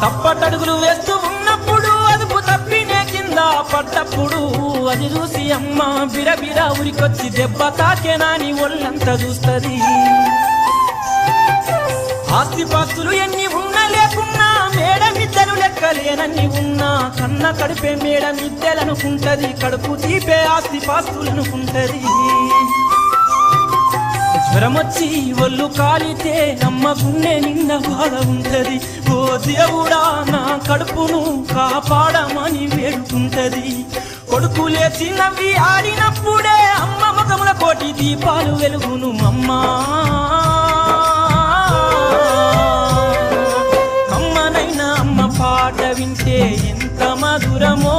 తప్పటడుగులు వేస్తూ ఉన్నప్పుడు అదుపు తప్పినే కింద పడ్డప్పుడు అది చూసి అమ్మ బిరబిరా ఉరికొచ్చి దెబ్బ తాకేనాని ఒళ్ళంతా చూస్తది. ఆస్తిపాస్తులు ఎన్ని ఉన్నా లేకున్నా మేడమిద్దరు లెక్కలేనన్ని ఉన్నా కన్న కడుపే మేడమిద్దెలనుకుంటది, కడుపు తీపే ఆస్తిపాస్తులనుకుంటది. జ్వరమొచ్చి ఒళ్ళు కాలితే అమ్మ గుండె నిన్న బాధ ఉంటది. ఓ దేవుడా నా కడుపును కాపాడమని వేడుకుంటది. కొడుకు లేచి నవ్వి ఆడినప్పుడే అమ్మ ముఖముల కోటి దీపాలు వెలుగును. అమ్మా అమ్మనైనా అమ్మ పాట వింటే ఎంత మధురమో.